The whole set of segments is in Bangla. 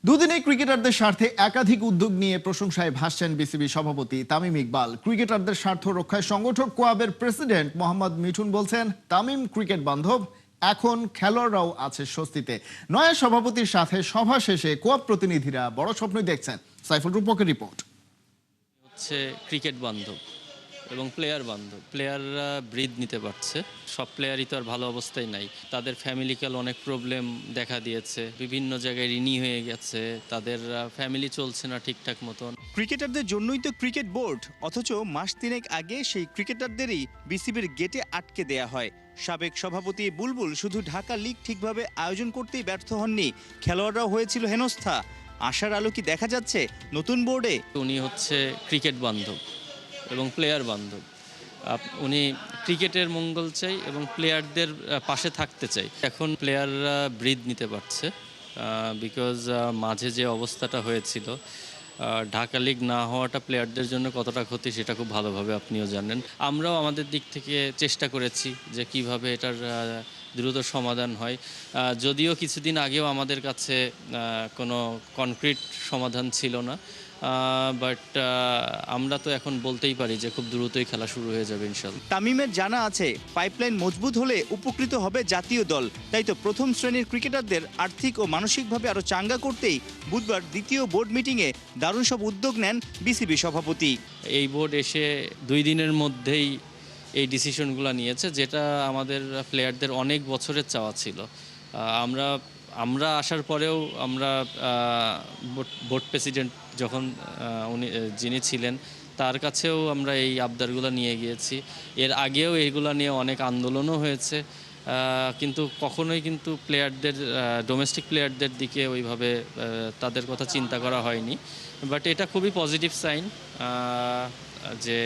দুদিনেই ক্রিকেটারদের স্বার্থে একাধিক উদ্যোগ নিয়ে প্রশংসায় ভাসছেন বিসিবি সভাপতি তামিম ইকবাল। ক্রিকেটারদের স্বার্থ রক্ষায় সংগঠক কোয়াবের প্রেসিডেন্ট মোহাম্মদ মিঠুন বলছেন, তামিম ক্রিকেট বান্ধব, এখন খেলোয়াড়রাও আছে স্বস্তিতে। নয়া সভাপতির সাথে সভা শেষে কোয়াব প্রতিনিধিরা বড় স্বপ্নই দেখছেন। সাইফুল রূপকের রিপোর্ট। হচ্ছে ক্রিকেট বান্ধব এবং প্লেয়ার বান্ধব। প্লেয়াররা ব্রিথ নিতে পারছে। সব প্লেয়ারই তো আর ভালো অবস্থায় নাই। তাদের ফ্যামিলিক্যাল অনেক প্রবলেম দেখা দিয়েছে, বিভিন্ন জায়গায় ঋণী হয়ে গেছে, তাদের ফ্যামিলি চলছে না ঠিকঠাক মতন। ক্রিকেটারদের জন্যই তো ক্রিকেট বোর্ড, অথচ মাস তিনেক আগে সেই ক্রিকেটারদেরই বিসিবির গেটে আটকে দেয়া হয়। সাবেক সভাপতি বুলবুল শুধু ঢাকা লিগ ঠিকভাবে আয়োজন করতেই ব্যর্থ হননি, খেলোয়াড়রাও হয়েছিল হেনস্থা। আশার আলো কি দেখা যাচ্ছে নতুন বোর্ডে? উনি হচ্ছে ক্রিকেট বান্ধব এবং প্লেয়ার বান্ধব। উনি ক্রিকেটের মঙ্গল চাই এবং প্লেয়ারদের পাশে থাকতে চাই। এখন প্লেয়াররা ব্রিথ নিতে পারছে, বিকজ মাঝে যে অবস্থাটা হয়েছিল, ঢাকা লিগ না হওয়াটা প্লেয়ারদের জন্য কতটা ক্ষতি সেটা খুব ভালোভাবে আপনিও জানেন। আমরাও আমাদের দিক থেকে চেষ্টা করেছি যে কিভাবে এটার দ্রুত সমাধান হয়। যদিও কিছুদিন আগেও আমাদের কাছে কোনো কনক্রিট সমাধান ছিল না, বাট আমরা তো এখন বলতেই পারি যে খুব দ্রুতই খেলা শুরু হয়ে যাবে ইনশাল্লাহ। তামিমের জানা আছে পাইপলাইন মজবুত হলে উপকৃত হবে জাতীয় দল। তাই তো প্রথম শ্রেণীর ক্রিকেটারদের আর্থিক ও মানসিকভাবে আরও চাঙ্গা করতেই বুধবার দ্বিতীয় বোর্ড মিটিংয়ে দারুণ সব উদ্যোগ নেন বিসিবি সভাপতি। এই বোর্ড এসে 2 দিনের মধ্যেই এই ডিসিশনগুলো নিয়েছে, যেটা আমাদের প্লেয়ারদের অনেক বছরের চাওয়া ছিল। আমরা আসার পরেও আমরা বোর্ড প্রেসিডেন্ট যখন যিনি ছিলেন তার কাছেও আমরা এই আবদারগুলো নিয়ে গিয়েছি। এর আগেও এইগুলো নিয়ে অনেক আন্দোলনও হয়েছে, কিন্তু কখনোই কিন্তু প্লেয়ারদের, ডোমেস্টিক প্লেয়ারদের দিকে ওইভাবে তাদের কথা চিন্তা করা হয়নি। বাট এটা খুবই পজিটিভ সাইন যে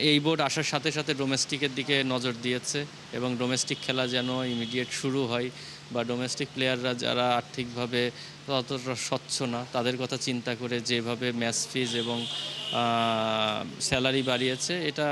এই বোর্ড আসার সাথে সাথে ডোমেস্টিকের দিকে নজর দিয়েছে এবং ডোমেস্টিক খেলা যেন ইমিডিয়েট শুরু হয়, বা ডোমেস্টিক প্লেয়াররা যারা আর্থিকভাবে ততটা স্বচ্ছ না তাদের কথা চিন্তা করে যেভাবে ম্যাচ ফিজ এবং স্যালারি বাড়িয়েছে, এটা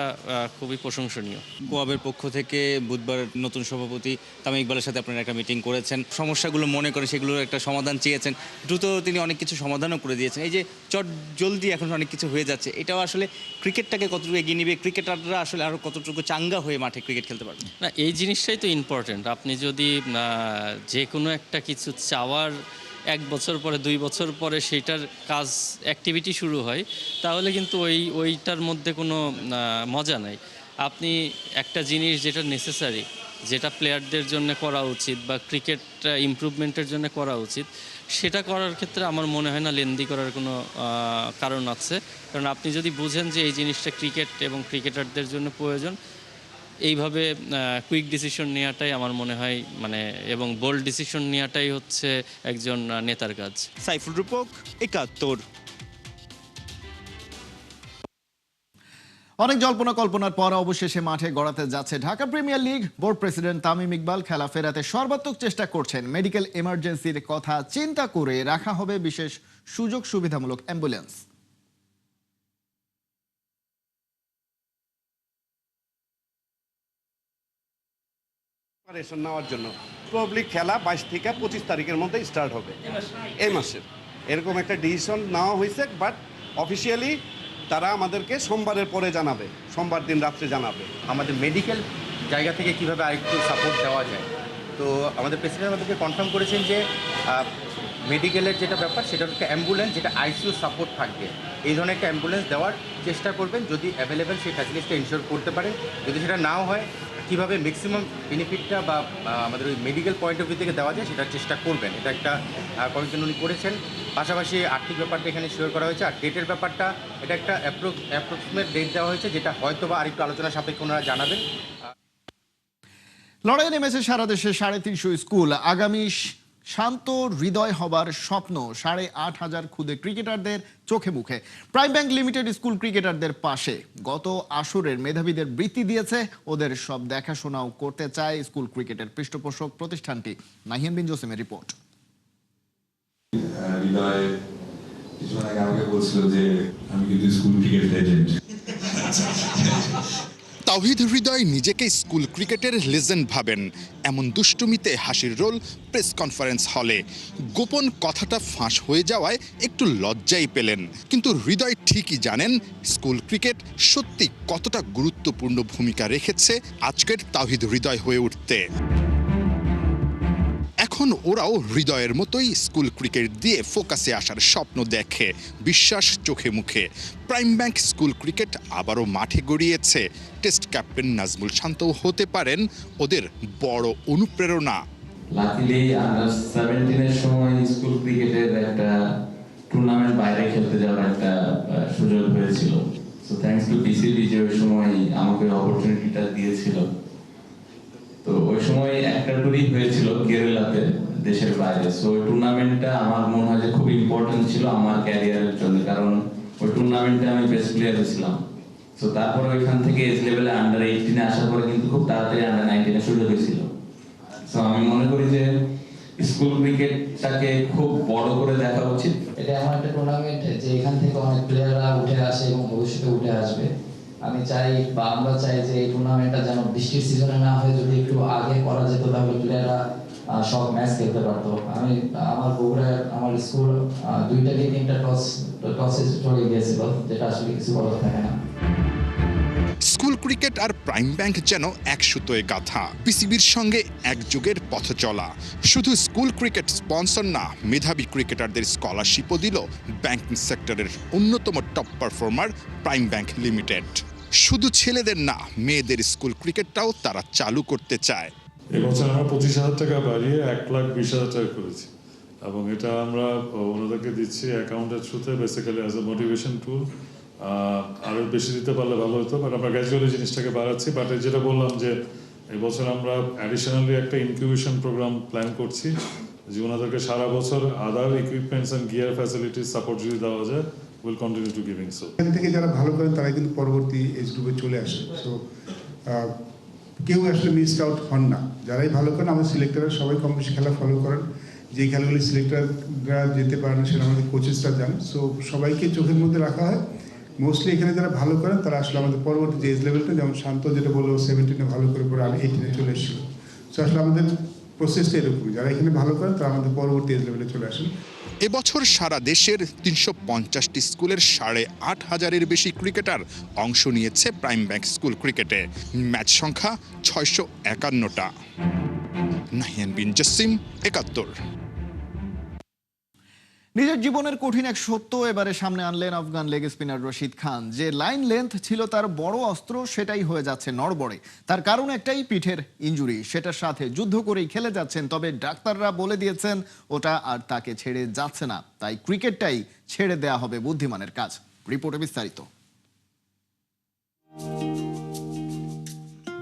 খুবই প্রশংসনীয়। কোয়াবের পক্ষ থেকে বুধবার নতুন সভাপতি তামিম ইকবালের সাথে আপনারা একটা মিটিং করেছেন, সমস্যাগুলো মনে করে সেগুলোর একটা সমাধান চেয়েছেন। দ্রুত তিনি অনেক কিছু সমাধানও করে দিয়েছেন। এই যে চট জলদি এখন অনেক কিছু হয়ে যাচ্ছে, এটাও আসলে ক্রিকেটটাকে কতটুকু এগিয়ে নিবে, ক্রিকেটাররা আসলে আরও কতটুকু চাঙ্গা হয়ে মাঠে ক্রিকেট খেলতে পারবে? না, এই জিনিসটাই তো ইম্পর্টেন্ট। আপনি যদি যে কোনো একটা কিছু চাওয়ার 1 বছর পরে 2 বছর পরে সেইটার কাজ অ্যাক্টিভিটি শুরু হয়, তাহলে কিন্তু ওইটার মধ্যে কোনো মজা নাই। আপনি একটা জিনিস যেটা নেসেসারি, যেটা প্লেয়ারদের জন্য করা উচিত বা ক্রিকেট ইমপ্রুভমেন্টের জন্য করা উচিত, সেটা করার ক্ষেত্রে আমার মনে হয় না লেন্দি করার কোনো কারণ আছে। কারণ আপনি যদি বুঝেন যে এই জিনিসটা ক্রিকেট এবং ক্রিকেটারদের জন্য প্রয়োজন, এইভাবে কুইক ডিসিশন নেওয়াটাই আমার মনে হয় এবং বোল্ড ডিসিশন নেওয়াটাই হচ্ছে একজন নেতার কাজ। সাইফুল রূপক, ৭১। অনেক জল্পনা কল্পনার পর অবশেষে মাঠে গড়াতে যাচ্ছে Dhaka premier league. Board president Tamim Iqbal খেলা ফেরাতে সর্বাত্মক চেষ্টা করছেন। মেডিকেল এমার্জেন্সির কথা চিন্তা করে রাখা হবে বিশেষ সুযোগ সুবিধামূলক অ্যাম্বুলেন্স। নেওয়ার জন্য প্রবলি খেলা 22 থেকে 25 তারিখের মধ্যে স্টার্ট হবে, এই মাসের। এরকম একটা ডিসিশন নেওয়া হয়েছে, বাট অফিসিয়ালি তারা আমাদেরকে সোমবারের পরে জানাবে, সোমবার দিন রাত্রে জানাবে। আমাদের মেডিকেল জায়গা থেকে কিভাবে আরেকটু সাপোর্ট দেওয়া যায়। তো আমাদের প্রেসিডেন্ট আমাদেরকে কনফার্ম করেছেন যে মেডিকেলের যেটা ব্যাপার সেটা হচ্ছে অ্যাম্বুলেন্স, যেটা আইসিইউ সাপোর্ট থাকবে, এই ধরনের একটা অ্যাম্বুলেন্স দেওয়ার চেষ্টা করবেন যদি অ্যাভেলেবেল সেই ফ্যাসিলিটিটা ইনশিওর করতে পারেন। যদি সেটা নাও হয়, কীভাবে ম্যাক্সিমাম বেনিফিটটা বা আমাদের ওই মেডিকেল পয়েন্ট অফ ভিউ থেকে দেওয়া যায় সেটার চেষ্টা করবেন। এটা একটা কমিশন উনি করেছেন। পাশাপাশি আর্থিক ব্যাপারটা এখানে শিওর করা হয়েছে। আর ডেটের ব্যাপারটা, এটা একটা অ্যাপ্রক্সিমেট ডেট দেওয়া হয়েছে, যেটা হয়তো বা আরেকটু আলোচনা সাপেক্ষে ওনারা জানাবেন। লড়াই নেমেছে সারা দেশে 350 স্কুল। আগামী শান্ত হৃদয় হবার স্বপ্ন 8,500 খুদে ক্রিকেটারদের চোখে মুখে। প্রাইম ব্যাংক লিমিটেড স্কুল ক্রিকেটারদের পাশে। গত আসরের মেধাবীদের বৃত্তি দিয়েছে, ওদের সব দেখাশোনাও করতে চায় স্কুল ক্রিকেটের পৃষ্ঠপোষক প্রতিষ্ঠানটি। নাহিয়ান বিন জসিমের রিপোর্ট। হৃদয় কিছুক্ষণ আগে আমাকে বলছিল যে আমি কিন্তু school cricket legend. Towhid Hridoy নিজেকে স্কুল ক্রিকেটের লেজেন্ড ভাবেন। এমন দুষ্টুমিতে হাসির রোল প্রেস কনফারেন্স হলে। গোপন কথাটা ফাঁস হয়ে যাওয়ায় একটু লজ্জাই পেলেন। কিন্তু হৃদয় ঠিকই জানেন স্কুল ক্রিকেট সত্যি কতটা গুরুত্বপূর্ণ ভূমিকা রেখেছে আজকের তাওহিদ হৃদয় হয়ে উঠতে। এখন ওরাও হৃদয়ের মতোই স্কুল ক্রিকেট দিয়ে ফোকাসে আসার স্বপ্ন দেখে, বিশ্বাস চোখে মুখে। প্রাইম ব্যাংক স্কুল ক্রিকেট আবারও মাঠে গড়িয়েছে। টেস্ট ক্যাপ্টেন নাজমুল শান্তও হতে পারেন ওদের বড় অনুপ্রেরণা। লাকিলি আন্ডার 17 সময় স্কুল ক্রিকেটের একটা টুর্নামেন্ট বাইরে খেলতে যাওয়ার একটা সুযোগ হয়েছিল। সো থ্যাঙ্কস টু বিসিবি যে ওই সময় আমাকে অপরচুনিটিটা দিয়েছিল। তো ওই সময় একটা টুরই হয়েছিল কেরালাতে, দেশের বাইরে। সো ওই টুর্নামেন্টটা আমার মনে হয় যে খুব ইম্পর্টেন্ট ছিল আমার ক্যারিয়ারের জন্য, কারণ ওই টুর্নামেন্টে আমি বেস্ট প্লেয়ার হয়েছিলাম। সো তারপরে ওইখান থেকে এজ লেভেলে আন্ডার 18-এ আসার পরে কিন্তু খুব তাড়াতাড়ি আন্ডার 19-এ সুযোগ হয়েছিল। সো আমি মনে করি যে স্কুল ক্রিকেটটাকে খুব বড় করে দেখা উচিত। এটা এমন একটা টুর্নামেন্ট যে এখান থেকে অনেক প্লেয়াররা উঠে আসে এবং ভবিষ্যতে উঠে আসবে। আমি চাই বা আমরা চাই যে এই টুর্নামেন্টটা যেন বৃষ্টির সিজনে না হয়ে যদি একটু আগে করা যেত তাহলে প্লেয়াররা সব ম্যাচ খেলতে পারতো। আমি আমার বগুড়ার আমার স্কুল 2টা কি 3টা টসে চলে গিয়েছিল, যেটা আসলে কিছু বলা থাকে না। স্কুল ক্রিকেট আর প্রাইম ব্যাংক যেন এক সুতোয় গাঁথা, বিসিবির সঙ্গে একযোগের পথ চলা। শুধু স্কুল ক্রিকেট স্পন্সর না, মেধাবী ক্রিকেটারদের স্কলারশিপও দিল ব্যাংকিং সেক্টরের অন্যতম top performer prime bank limited. শুধু ছেলেদের না, মেয়েদের স্কুল ক্রিকেটটাও তারা চালু করতে চায়। এবছর আমরা 25,000 টাকা বাড়িয়ে 1,20,000 টাকা করেছি, এবং এটা আমরা ওনাদেরকে দিচ্ছি অ্যাকাউন্টের থ্রুতে, বেসিক্যালি অ্যাজ এ মোটিভেশন টুল। আরও বেশি দিতে পারলে ভালো হতো, বাট আমরা গ্র্যাজুয়ালি জিনিসটাকে বাড়াচ্ছি। বাট যেটা বললাম যে এবছর আমরা অ্যাডিশনালি একটা ইনকিউবেশন প্রোগ্রাম প্ল্যান করছি, যে ওনাদেরকে সারা বছর other equipments and gear facilities support যদি দেওয়া যায়, will continue to giving so. এখান থেকে যারা ভালো করেন তারা কিন্তু পরবর্তী এজ গ্রুপে চলে আসে। সো কেউ আসলে মিসড আউট হন না। যারাই ভালো করেন, আমাদের সিলেক্টররা সবাই কম বেশি খেলা ফলো করেন। যে খেলাগুলি সিলেক্টররা যেতে পারেন সেটা আমাদের কোচেসরা যান। সো সবাইকে চোখের মধ্যে রাখা হয়। মোস্টলি এখানে যারা ভালো করেন তারা আসলে আমাদের পরবর্তী যে এজ লেভেলটা, যেমন শান্ত যেটা বললো 17-এ ভালো করে পরে 18-এ চলে এসেছিল। সো আসলে আমাদের প্রসেসটা এরকমই, যারা এখানে ভালো করেন তারা আমাদের পরবর্তী এজ লেভেলে চলে আসেন। এবছর সারা দেশের 350টি স্কুলের 8,500-এর বেশি ক্রিকেটার অংশ নিয়েছে প্রাইম ব্যাংক স্কুল ক্রিকেটে। ম্যাচ সংখ্যা 651টা। নাহিয়ান বিন জসিম, 71। নিজের জীবনের কঠিন এক সত্য এবারে সামনে আনলেন আফগান লেগ স্পিনার রশিদ খান। যে লাইন লেন্থ ছিল তার বড় অস্ত্র, সেটাই হয়ে যাচ্ছে নড়বড়ে। তার কারণ একটাই, পিঠের ইনজুরি। সেটার সাথে যুদ্ধ করেই খেলে যাচ্ছেন, তবে ডাক্তাররা বলে দিয়েছেন ওটা আর তাকে ছেড়ে যাচ্ছে না। তাই ক্রিকেটটাই ছেড়ে দেয়া হবে বুদ্ধিমানের কাজ। রিপোর্টে বিস্তারিত।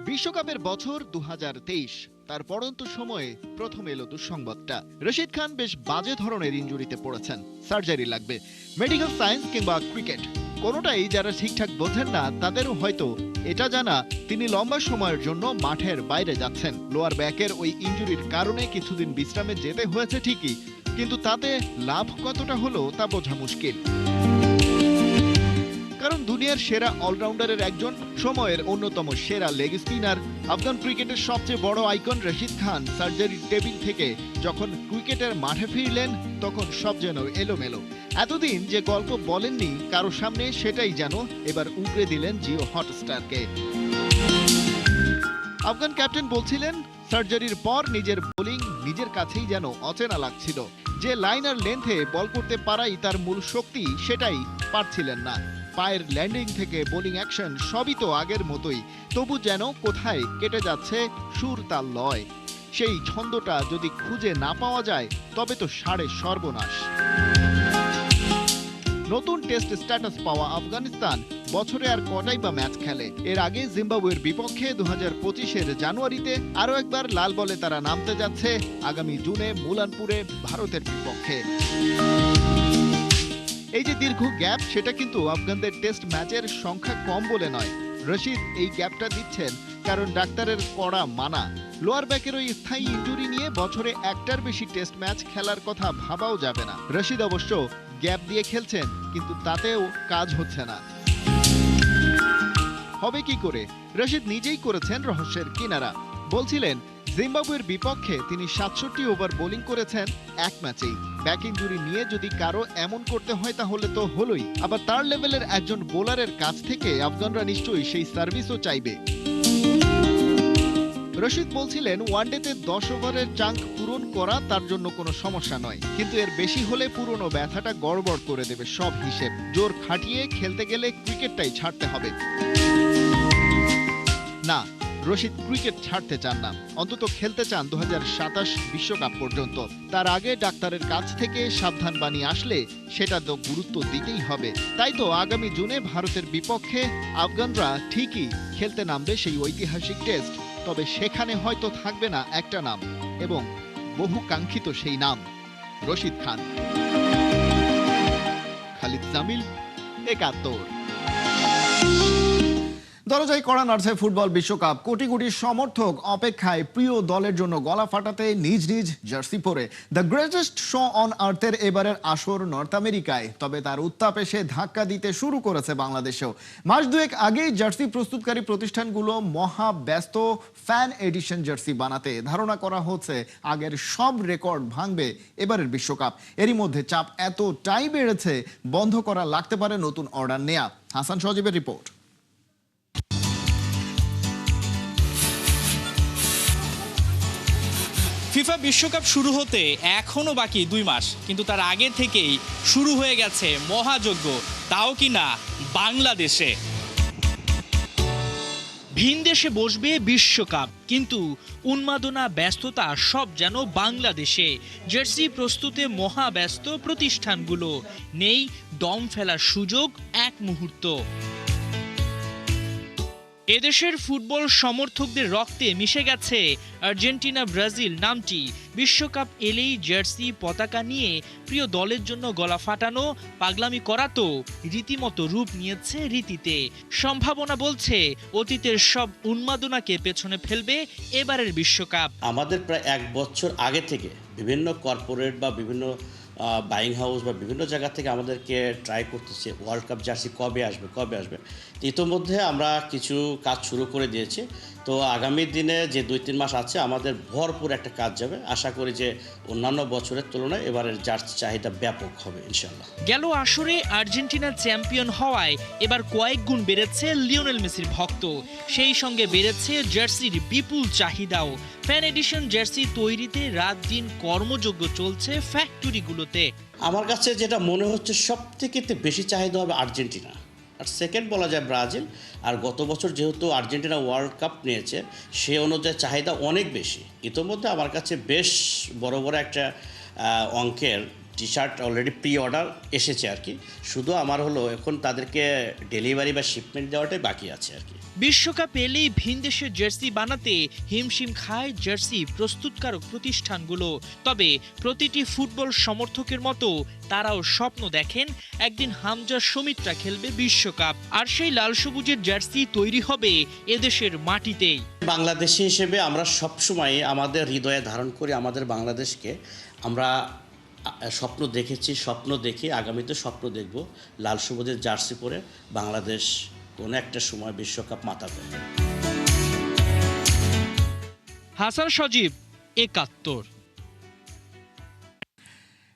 বিশ্বকাপের বছর 2023। তার পড়ন্ত সময়ে প্রথম এলো দুঃসংবাদটা। রশিদ খান বেশ বাজে ধরনের ইনজুরিতে পড়েছেন, সার্জারি লাগবে। মেডিকেল সায়েন্স কিংবা ক্রিকেট কোনোটাই যারা ঠিকঠাক বোঝেন না তাদেরও হয়তো এটা জানা তিনি লম্বা সময়ের জন্য মাঠের বাইরে যাচ্ছেন। লোয়ার ব্যাকের ওই ইনজুরির কারণে কিছুদিন বিশ্রামে যেতে হয়েছে ঠিকই, কিন্তু তাতে লাভ কতটা হলো তা বোঝা মুশকিল। কারণ দুনিয়ার সেরা অলরাউন্ডারের একজন, সময়ের অন্যতম সেরা লেগ স্পিনার, আফগান ক্রিকেটের সবচেয়ে বড় আইকন রশিদ খান সার্জারির টেবিল থেকে যখন ক্রিকেটের মাঠে ফিরলেন তখন সব যেন এলোমেলো। এতদিন যে গল্প বলেননি কারো সামনে, সেটাই যেন এবার উগরে দিলেন জিও হটস্টারকে। আফগান ক্যাপ্টেন বলছিলেন সার্জারির পর নিজের বোলিং নিজের কাছেই যেন অচেনা লাগছিল। যে লাইনার লেন্থে বল করতে পারাই তার মূল শক্তি, সেটাই পারছিলেন না। পায়ের ল্যান্ডিং থেকে বোলিং অ্যাকশন সবই তো আগের মতোই, তবু যেন কোথায় কেটে যাচ্ছে সুর তাল লয়। সেই ছন্দটা যদি খুঁজে না পাওয়া যায় তবে তো সাড়ে সর্বনাশ। নতুন টেস্ট স্ট্যাটাস পাওয়া আফগানিস্তান বছরে আর কটাই বা ম্যাচ খেলে। এর আগে জিম্বাবুয়ের বিপক্ষে 2025-এর জানুয়ারিতে আরও একবার লাল বলে তারা নামতে যাচ্ছে আগামী জুনে মুলানপুরে ভারতের বিপক্ষে। এই যে দীর্ঘ গ্যাপ, সেটা কিন্তু আফগানদের টেস্ট ম্যাচের সংখ্যা কম বলে নয়। রশিদ এই গ্যাপটা দিচ্ছেন কারণ ডাক্তারের কড়া মানা। লোয়ার ব্যাকের ওই স্থায়ী ইনজুরি নিয়ে বছরে একটার বেশি টেস্ট ম্যাচ খেলার কথা ভাবাও যাবে না। রশিদ অবশ্য গ্যাপ দিয়ে খেলছেন, কিন্তু তাতেও কাজ হচ্ছে না। হবে কি করে? রশিদ নিজেই করেছেন রহস্যের কিনারা। বলছিলেন জিম্বাবুয়ের বিপক্ষে তিনি ৬৭ ওভার বোলিং করেছেন এক ম্যাচেই। ব্যাক ইনজুরি নিয়ে যদি কারো এমন করতে হয় তাহলে তো হলোই। আবার তার লেভেলের একজন বোলারের কাছ থেকে আফগানরা নিশ্চয়ই সেই সার্ভিসও চাইবে। রশিদ বলছিলেন ওয়ানডেতে ১০ ওভারের চাঙ্ক পূরণ করা তার জন্য কোনো সমস্যা নয়, কিন্তু এর বেশি হলে পুরনো ব্যথাটা গড়বড় করে দেবে সব হিসেব। জোর খাটিয়ে খেলতে গেলে ক্রিকেটটাই ছাড়তে হবে। না, রশিদ ক্রিকেট ছাড়তে চান না, অন্তত খেলতে চান ২০২৭ বিশ্বকাপ পর্যন্ত। তার আগে ডাক্তারের কাছ থেকে সাবধান বাণী আসলে সেটা তো গুরুত্ব দিতেই হবে। তাই তো আগামী জুনে ভারতের বিপক্ষে আফগানরা ঠিকই খেলতে নামবে সেই ঐতিহাসিক টেস্ট। তবে সেখানে হয়তো থাকবে না একটা নাম, এবং বহু কাঙ্ক্ষিত সেই নাম রশিদ খান। খালিদ জামিল, ৭১। দরজায় কড়া নাড়ছে ফুটবল বিশ্বকাপ। কোটি কোটি সমর্থক অপেক্ষায় প্রিয় দলের জন্য গলা ফাটাতে নিজ নিজ জার্সি পরে। দ্য গ্রেটেস্ট শো অন আর্থের এবারের আসর নর্থ আমেরিকায়, তবে তার উত্তাপ এসে ধাক্কা দিতে শুরু করেছে বাংলাদেশেও। মাস দুয়েক আগেই জার্সি প্রস্তুতকারী প্রতিষ্ঠানগুলো মহা ব্যস্ত ফ্যান এডিশন জার্সি বানাতে। ধারণা করা হচ্ছে আগের সব রেকর্ড ভাঙবে এবারের বিশ্বকাপ। এরই মধ্যে চাপ এতটাই বেড়েছে বন্ধ করা লাগতে পারে নতুন অর্ডার নেয়া। হাসান সজীবের রিপোর্ট। ফিফা বিশ্বকাপ শুরু হতে এখনো বাকি 2 মাস, কিন্তু তার আগে থেকেই শুরু হয়ে গেছে মহাযজ্ঞ, তাও কিনা বাংলাদেশে। ভিন দেশে বসবে বিশ্বকাপ, কিন্তু উন্মাদনা ব্যস্ততা সব যেন বাংলাদেশে। জার্সি প্রস্তুতে মহাব্যস্ত প্রতিষ্ঠানগুলো, নেই দম ফেলার সুযোগ এক মুহূর্ত। এদেশের ফুটবল সমর্থকদের রক্তে মিশে গেছে আর্জেন্টিনা ব্রাজিল নামটি। বিশ্বকাপ এলেই জার্সি পতাকা নিয়ে প্রিয় দলের জন্য গলা ফাটানো, পাগলামি করা তো রীতিমতো রূপ নিয়েছে রীতিতে। সম্ভাবনা বলছে অতীতের সব উন্মাদনাকে পেছনে ফেলবে এবারের বিশ্বকাপ। আমাদের প্রায় 1 বছর আগে থেকে বিভিন্ন কর্পোরেট বা বিভিন্ন বাইং হাউস বা বিভিন্ন জায়গা থেকে আমাদেরকে ট্রাই করতেছে ওয়ার্ল্ড কাপ জার্সি কবে আসবে। ইতোমধ্যে আমরা কিছু কাজ শুরু করে দিয়েছি। তো আগামী দিনে যে 2-3 মাস আছে আমাদের ভরপুর একটা কাজ যাবে। আশা করি যে অন্যান্য বছরের তুলনায় এবারের জার্সি চাহিদা ব্যাপক হবে ইনশাল্লাহ। গেল আসরে আর্জেন্টিনা চ্যাম্পিয়ন হওয়ায় এবার কয়েক গুণ বেড়েছে লিওনেল মেসির ভক্ত। সেই সঙ্গে বেড়েছে জার্সির বিপুল চাহিদাও। ফ্যান এডিশন জার্সি তৈরিতে রাত দিন কর্মযজ্ঞ চলছে ফ্যাক্টরিগুলোতে। আমার কাছে যেটা মনে হচ্ছে সব থেকে বেশি চাহিদা হবে আর্জেন্টিনা, আর সেকেন্ড বলা যায় ব্রাজিল। আর গত বছর যেহেতু আর্জেন্টিনা ওয়ার্ল্ড কাপ নিয়েছে সে অনুযায়ী চাহিদা অনেক বেশি। ইতোমধ্যে আমার কাছে বেশ বড় একটা অঙ্কের T shirt already pre order এসেছে আর কি। শুধু আমার হলো এখন তাদেরকে ডেলিভারি বা শিপমেন্ট দেওয়াটাই বাকি আছে আর কি। বিশ্বকাপ এলেই ভিন দেশের জার্সি বানাতে হিমশিম খায় জার্সি প্রস্তুতকারক প্রতিষ্ঠানগুলো। তবে প্রতিটি ফুটবল সমর্থকের মতো তারাও স্বপ্ন দেখেন একদিন হামজা সমিতরা খেলবে বিশ্বকাপ, আর সেই লাল সবুজের জার্সি তৈরি হবে এদেশের মাটিতেই। বাংলাদেশি হিসেবে আমরা সবসময় আমাদের হৃদয়ে ধারণ করি আমাদের বাংলাদেশকে। আমরা স্বপ্ন দেখেছি, স্বপ্ন দেখি, আগামীতে স্বপ্ন দেখব লাল সবুজের জার্সি পরে বাংলাদেশ কোনো একটা সময় বিশ্বকাপ মাতাবে। হাসান সজীব, ৭১।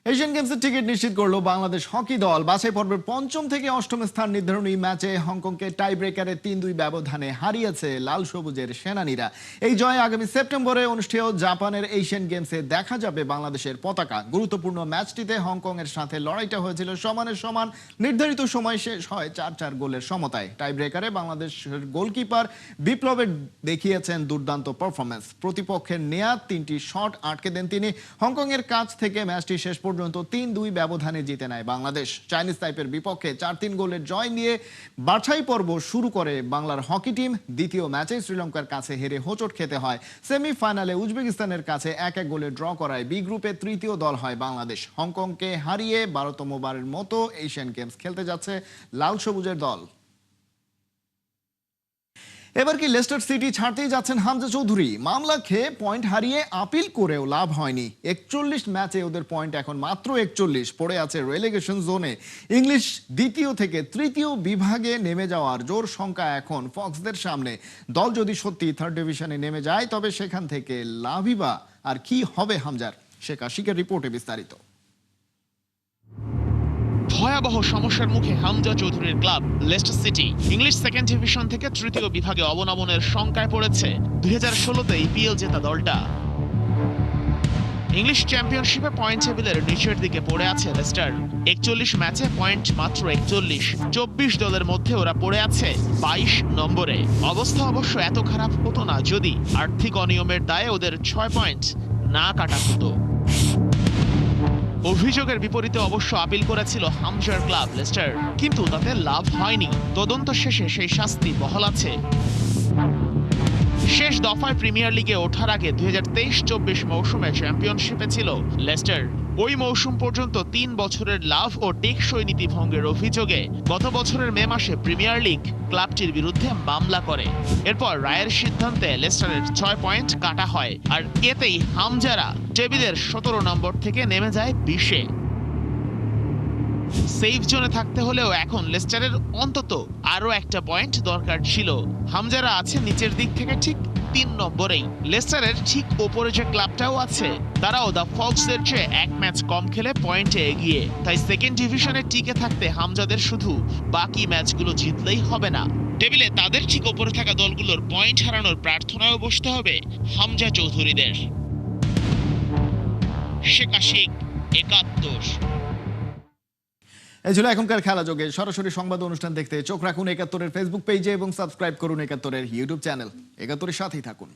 এশিয়ান গেমসের টিকিট নিশ্চিত করলো বাংলাদেশ হকি দল। বাছাই পর্বের ৫ম থেকে ৮ম স্থান নির্ধারণী ম্যাচে হংকংকে টাই ব্রেকারে ৩-২ ব্যবধানে হারিয়েছে লাল সবুজের সেনানীরা। এই জয়ে আগামী সেপ্টেম্বরে অনুষ্ঠেয় জাপানের এশিয়ান গেমসে দেখা যাবে বাংলাদেশের পতাকা। গুরুত্বপূর্ণ ম্যাচটিতে হংকং এর সাথে লড়াইটা হয়েছিল সমানের সমান। নির্ধারিত সময় শেষ হয় ৪-৪ গোলের সমতায়। টাই ব্রেকারে বাংলাদেশের গোলকিপার বিপ্লবের দেখিয়েছেন দুর্দান্ত পারফরমেন্স। প্রতিপক্ষের নেয়া ৩টি শট আটকে দেন তিনি। হংকং এর কাছ থেকে ম্যাচটি শেষ পর্যন্ত ৩-২ ব্যবধানে জিতে নেয় বাংলাদেশ। চাইনিজ তাইপের বিপক্ষে ৪-৩ গোলের জয় নিয়ে বাছাই পর্ব শুরু করে বাংলার হকি টিম। দ্বিতীয় ম্যাচে শ্রীলঙ্কার কাছে হেরে হোঁচট খেতে হয়। সেমিফাইনালে উজবেকিস্তানের কাছে ১-১ গোলে ড্র করায় বি গ্রুপে তৃতীয় দল হয় বাংলাদেশ। হংকংকে হারিয়ে ১২তম বারের মতো এশিয়ান গেমস খেলতে যাচ্ছে লাল সবুজের দল। এবার কি লেস্টার সিটি ছাড়তেই যাচ্ছেন হামজা চৌধুরী? মামলা খেয়ে পয়েন্ট হারিয়ে আপিল করেও লাভ হয়নি। 41 ম্যাচে ওদের পয়েন্ট এখন মাত্র 41, পড়ে আছে রেলেগেশন জোনে। ইংলিশ দ্বিতীয় থেকে তৃতীয় বিভাগে নেমে যাওয়ার জোর সংখ্যা এখন ফক্সদের সামনে। দল যদি সত্যি থার্ড ডিভিশনে নেমে যায় তবে সেখান থেকে লাভই বা আর কি হবে হামজার? শেখ আশিকের রিপোর্টে বিস্তারিত। ভয়াবহ সমস্যার মুখে হামজা চৌধুরীর club Leicester city. English second division থেকে তৃতীয় বিভাগে অবনমনের শঙ্কায় পড়েছে 2016তে ইপিএল জেতা দলটা। ইংলিশ চ্যাম্পিয়নশিপে পয়েন্ট টেবিলের নিচের দিকে পড়ে আছে লেস্টার। 41 ম্যাচে পয়েন্ট মাত্র 41, 24 দলের মধ্যে ওরা পড়ে আছে 22 নম্বরে। অবস্থা অবশ্য এত খারাপ হতো না যদি আর্থিক অনিয়মের দায়ে ওদের 6 পয়েন্ট না কাটা হতো। অভিযোগের বিপরীতে অবশ্য আপিল করেছিল হামজার ক্লাব লেস্টার, কিন্তু তাতে লাভ হয়নি। তদন্ত শেষে সেই শাস্তি বহাল আছে। শেষ দফায় প্রিমিয়ার লিগে ওঠার আগে 2023-24 মৌসুমে চ্যাম্পিয়নশিপে ছিল লেস্টার। ওই মৌসুম পর্যন্ত 3 বছরের লাভ ও টেকসই নীতি ভঙ্গের অভিযোগে গত বছরের মে মাসে প্রিমিয়ার লিগ ক্লাবটির বিরুদ্ধে মামলা করে। এরপর রায়ের সিদ্ধান্তে লেস্টারের 6 পয়েন্ট কাটা হয়, আর এতেই হামজারা টেবিলের 17 নম্বর থেকে নেমে যায় 20-এ। সেফ জোনে থাকতে হলেও এখন লেস্টারের অন্তত আরো একটা পয়েন্ট দরকার ছিল। হামজারা আছে নিচের দিক থেকে ঠিক 3 নম্বরেই। লেস্টারের ঠিক ওপরে যে ক্লাবটাও আছে তারাও দ্য ফক্সের চেয়ে 1 ম্যাচ কম খেলে পয়েন্টে এগিয়ে। তাই সেকেন্ড ডিভিশনে টিকে থাকতে হামজাদের শুধু বাকি ম্যাচগুলো জিতলেই হবে না, টেবিলে তাদের ঠিক ওপরে থাকা দলগুলোর পয়েন্ট হারানোর প্রার্থনায়ও বসতে হবে হামজা চৌধুরীদের। শেখ আশিক, 71। এই ছিল এখনকার খেলা যোগে। সরাসরি সংবাদ অনুষ্ঠান দেখতে চোখ রাখুন 71-এর ফেসবুক পেজে এবং সাবস্ক্রাইব করুন 71-এর ইউটিউব চ্যানেল। 71-এর সাথেই থাকুন।